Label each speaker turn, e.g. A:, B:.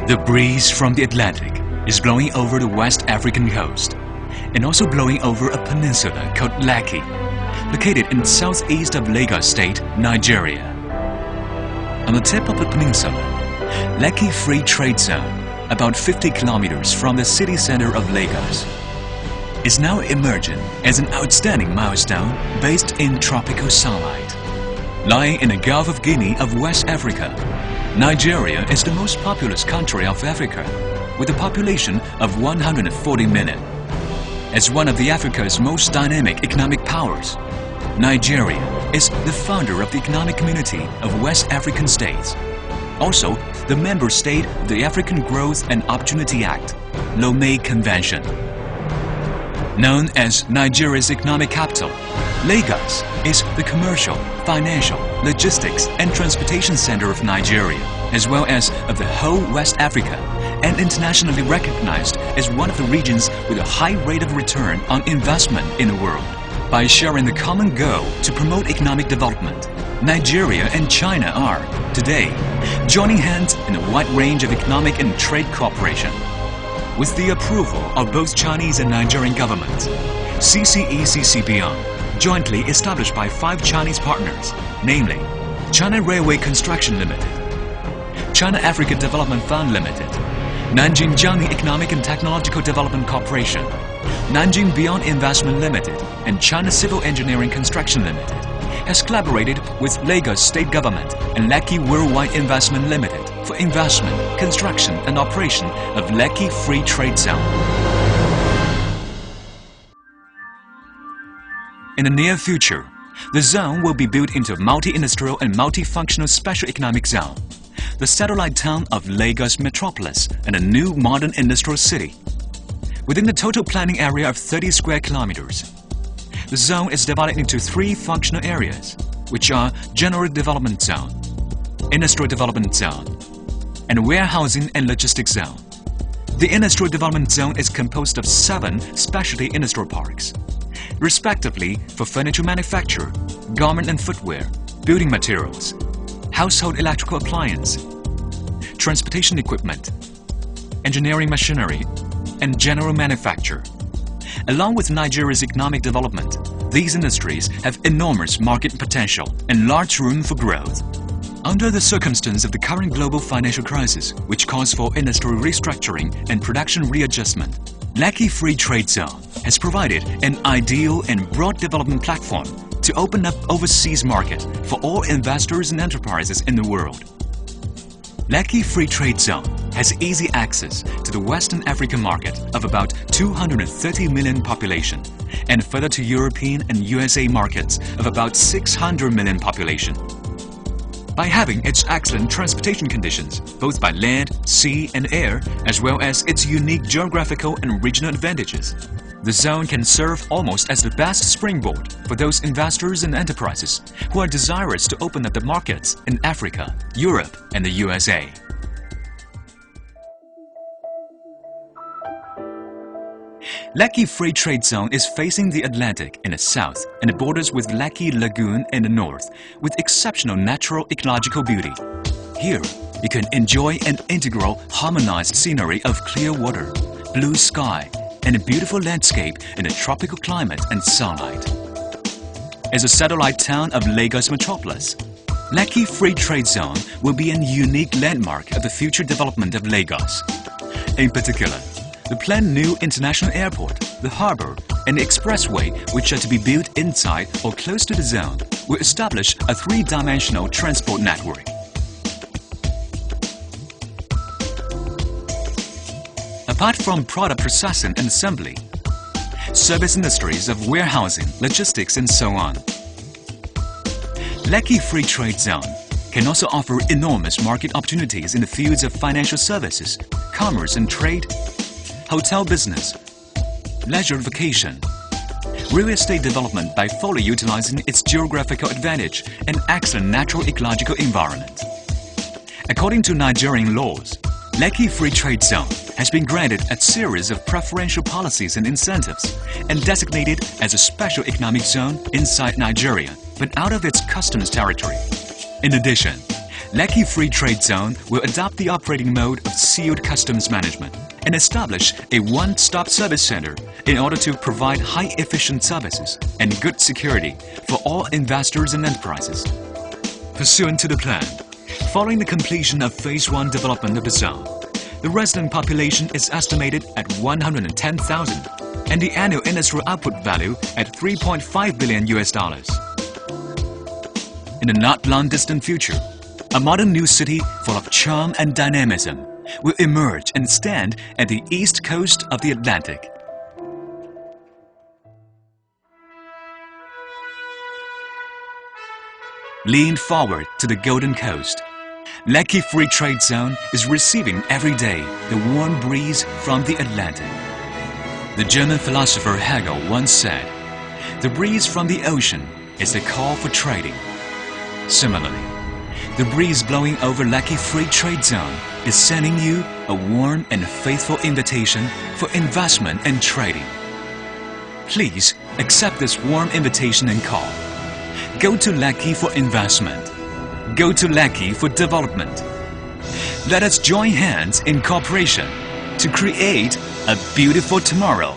A: The breeze from the Atlantic is blowing over the West African coast and also blowing over a peninsula called Lekki, located in southeast of Lagos State, Nigeria. On the tip of the peninsula, Lekki Free Trade Zone, about 50 kilometers from the city center of Lagos, is now emerging as an outstanding milestone based in tropical sunlight. Lying in the Gulf of Guinea of West Africa, Nigeria is the most populous country of Africa, with a population of 140 million. As one of Africa's most dynamic economic powers, Nigeria is the founder of the Economic Community of West African States, also the member state of the African Growth and Opportunity Act, Lomé Convention. Known as Nigeria's economic capital, Lagos is the commercial, financial, logistics and transportation center of Nigeria, as well as of the whole West Africa, and internationally recognized as one of the regions with a high rate of return on investment in the world. By sharing the common goal to promote economic development, Nigeria and China are, today, joining hands in a wide range of economic and trade cooperation. With the approval of both Chinese and Nigerian governments, CCE-CCBeyond, jointly established by 5 Chinese partners, namely China Railway Construction Limited, China Africa Development Fund Limited, Nanjing Jiangning Economic and Technological Development Corporation, Nanjing Beyond Investment Limited, and China Civil Engineering Construction Limited, has collaborated with Lagos State Government and Lekki Worldwide Investment Limited for investment, construction and operation of Lekki Free Trade Zone. In the near future, the zone will be built into a multi-industrial and multifunctional special economic zone, the satellite town of Lagos Metropolis and a new modern industrial city. Within the total planning area of 30 square kilometers, the zone is divided into 3 functional areas, which are General Development Zone, Industrial Development Zone, and Warehousing and Logistics Zone. The Industrial Development Zone is composed of 7 specialty industrial parks, respectively for furniture manufacture, garment and footwear, building materials, household electrical appliance, transportation equipment, engineering machinery, and general manufacture. Along with Nigeria's economic development, these industries have enormous market potential and large room for growth. Under the circumstance of the current global financial crisis, which calls for industrial restructuring and production readjustment, Lekki Free Trade Zone has provided an ideal and broad development platform to open up overseas market for all investors and enterprises in the world. Lekki Free Trade Zone has easy access to the Western African market of about 230 million population and further to European and USA markets of about 600 million population. By having its excellent transportation conditions, both by land, sea and air, as well as its unique geographical and regional advantages, the zone can serve almost as the best springboard for those investors and enterprises who are desirous to open up the markets in Africa, Europe and the USA. Lekki Free Trade Zone is facing the Atlantic in the south and it borders with Lekki Lagoon in the north with exceptional natural ecological beauty. Here, you can enjoy an integral harmonized scenery of clear water, blue sky, and a beautiful landscape in a tropical climate and sunlight. As a satellite town of Lagos Metropolis, Lekki Free Trade Zone will be a unique landmark of the future development of Lagos. In particular, the planned new international airport, the harbour, and the expressway which are to be built inside or close to the zone will establish a 3-dimensional transport network. Apart from product processing and assembly, service industries of warehousing, logistics and so on, Lekki Free Trade Zone can also offer enormous market opportunities in the fields of financial services, commerce and trade, hotel business, leisure vacation, real estate development by fully utilizing its geographical advantage and excellent natural ecological environment. According to Nigerian laws, Lekki Free Trade Zone has been granted a series of preferential policies and incentives and designated as a special economic zone inside Nigeria, but out of its customs territory. In addition, Lekki Free Trade Zone will adopt the operating mode of sealed customs management and establish a one-stop service center in order to provide high-efficient services and good security for all investors and enterprises. Pursuant to the plan, following the completion of Phase 1 development of the zone, the resident population is estimated at 110,000 and the annual industrial output value at $3.5 billion. In the not long distant future, a modern new city full of charm and dynamism will emerge and stand at the east coast of the Atlantic. Lean forward to the Golden Coast, Lekki Free Trade Zone is receiving every day the warm breeze from the Atlantic. The German philosopher Hegel once said, "The breeze from the ocean is a call for trading." Similarly, the breeze blowing over Lekki Free Trade Zone is sending you a warm and faithful invitation for investment and trading. Please accept this warm invitation and call. Go to Lekki for investment. Go to Lekki for development. Let us join hands in cooperation to create a beautiful tomorrow.